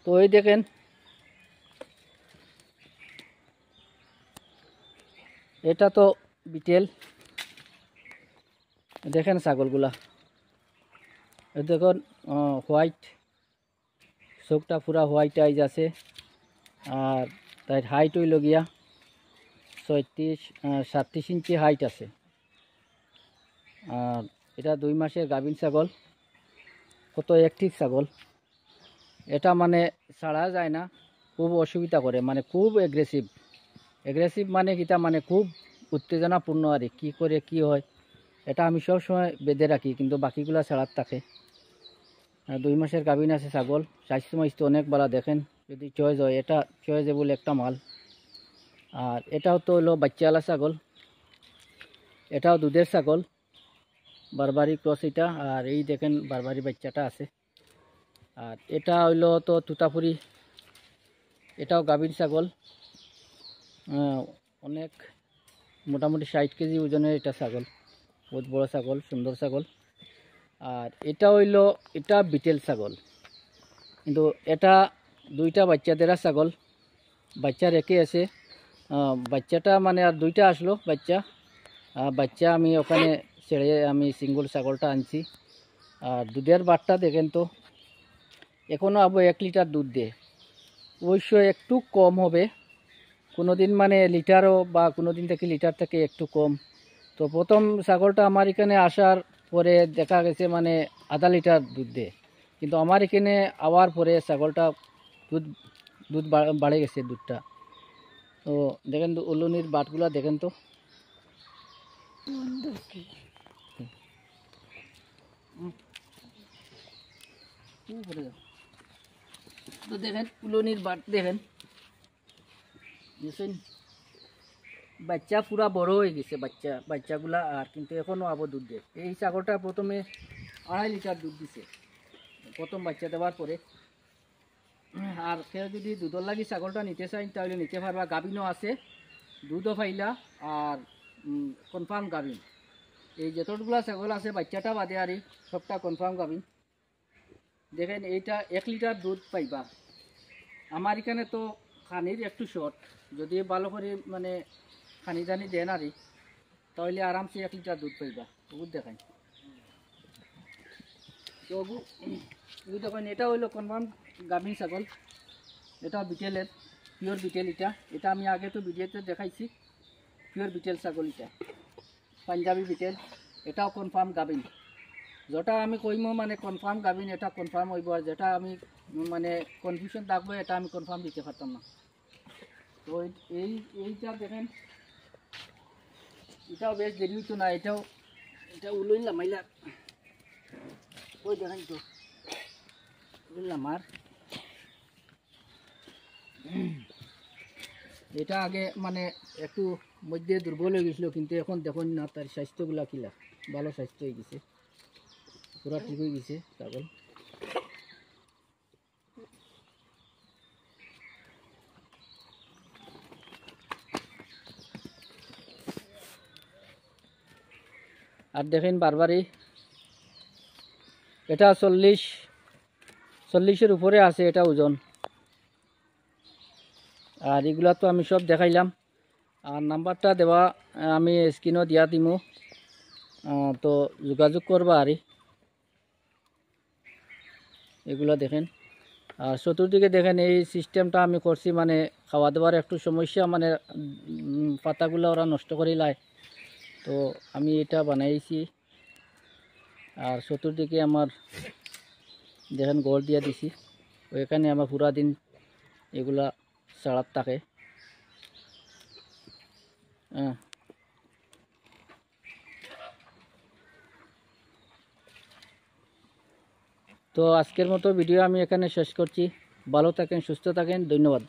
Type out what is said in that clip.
তো এই দেখেন এটা তো বিটেল, দেখেন ছাগলগুলা দেখুন হোয়াইট, চোখটা পুরা হোয়াইট আইজ আছে। আর তাই হাইট হইল গিয়া 37 ইঞ্চি হাইট আছে। আর এটা 2 মাসের গাভিন ছাগল, কত অ্যাক্টিভ ছাগল। এটা মানে ছাড়া যায় না, খুব অসুবিধা করে, মানে খুব এগ্রেসিভ মানে কিতা মানে খুব উত্তেজনাপূর্ণ আর কি করে কি হয় এটা আমি সব সময় বেঁধে রাখি, কিন্তু বাকিগুলা ছাড়ার থাকে। 2 মাসের গাভিন আছে ছাগল, স্বাস্থ্য মাইস্থ অনেক ভালো। দেখেন যদি চয়েস হয়, এটা চয়েসেবল একটা মাল। আর এটাও তো হলো বাচ্চাওয়ালা ছাগল, এটাও দুধের ছাগল, বারবারি ক্রস এটা। আর এই দেখেন বারবারি বাচ্চাটা আছে। আর এটা হইলো তো তুতাপুরি, এটাও গাভীর ছাগল, অনেক মোটামুটি 60 কেজি ওজনের এটা ছাগল, বহুত বড় ছাগল, সুন্দর ছাগল। আর এটা হইলো এটা বিটেল ছাগল, কিন্তু এটা 2টা বাচ্চা দেরা ছাগল, বাচ্চা রেখে আছে। বাচ্চাটা মানে আর 2টা আসলো বাচ্চা, বাচ্চা আমি ওখানে ছেড়ে আমি সিঙ্গল ছাগলটা আনছি। আর দুধের বাটটা দেখেন তো, এখনও আবো 1 লিটার দুধ দেয়, অবশ্য একটু কম হবে, কোনো দিন মানে লিটারও বা কোনো দিন থেকে লিটার থেকে একটু কম। তো প্রথম ছাগলটা আমার এখানে আসার পরে দেখা গেছে মানে আধা লিটার দুধ দেয়, কিন্তু আমার এখানে আওয়ার পরে ছাগলটা দুধ বাড়ে গেছে দুধটা। তো দেখেন তো উলুনির বাটগুলা দেখেন তো, তো দেখেন উলুনির বাট দেখেন, বুঝছেন বাচ্চা পুরা বড় হয়ে গেছে বাচ্চাগুলা। আর কিন্তু এখনও আবার দুধ দেয়। এই ছাগলটা প্রথমে 2.5 লিটার দুধ দিছে প্রথম বাচ্চা দেওয়ার পরে। আর কেউ যদি দুধের লাগি ছাগলটা নিতে চাই তাহলে নিতে পারবা, গাভিনও আছে, দুধও পাইলা, আর কনফার্ম গাভিন। এই যতগুলা ছাগল আছে বাচ্চাটা বাদে আর সবটা কনফার্ম গাভিন। দেখেন এইটা 1 লিটার দুধ পাইবা। আমার এখানে তো খানির একটু শর্ট, যদি ভালো করে মানে খানি দানি দেন আর তাহলে আরামসে 1 লিটার দুধ পাইবা। দুধ দেখাই তো দেখেন, এটা হইলো কনফার্ম গাভিন ছাগল, এটা বিটেলের, পিওর বিটেল। এটা আমি আগে তো ভিডিওতে দেখাইছি, পিওর বিটেল ছাগল, এটা পাঞ্জাবি বিটেল, এটাও কনফার্ম গাভিন। যেটা আমি কইমো মানে কনফার্ম গাভিন, এটা কনফার্ম হইব। আর যেটা আমি মানে কনফিউশন থাকবো এটা আমি কনফার্ম দিতে পারতাম না। তো এইটা দেখেন, এটাও বেশ দেরি হইতো না, এটা উলইলাম মাইলা, ওই দেখেন তো উলইলাম। আর এটা আগে মানে একটু মধ্যে দুর্বল হয়ে গেছিলো, কিন্তু এখন দেখুন না তার স্বাস্থ্যগুলা কিলা ভালো, স্বাস্থ্য হয়ে গেছে, পুরা ঠিক হয়ে গেছে ছাগল। আর দেখেন বারবারই, এটা 40-এর উপরে আছে এটা ওজন। আর এগুলা তো আমি সব দেখাইলাম, আর নাম্বারটা দেওয়া আমি স্ক্রিনও দিয়া দিমু, তো যোগাযোগ করবা। আর এগুলা দেখেন। আর চতুর্দিকে দেখেন এই সিস্টেমটা আমি করছি, মানে খাওয়া দাওয়ার একটু সমস্যা, মানে পাতাগুলো ওরা নষ্ট করে লাই, তো আমি এটা বানাইছি। আর চতুর্দিকে আমার দেখেন গোল দিয়া দিছি, ওইখানে আমার পুরা দিন এগুলা ছাড়াত থাকে। তো আজকের মতো ভিডিও আমি এখানে শেষ করছি। ভালো থাকেন, সুস্থ থাকেন, ধন্যবাদ।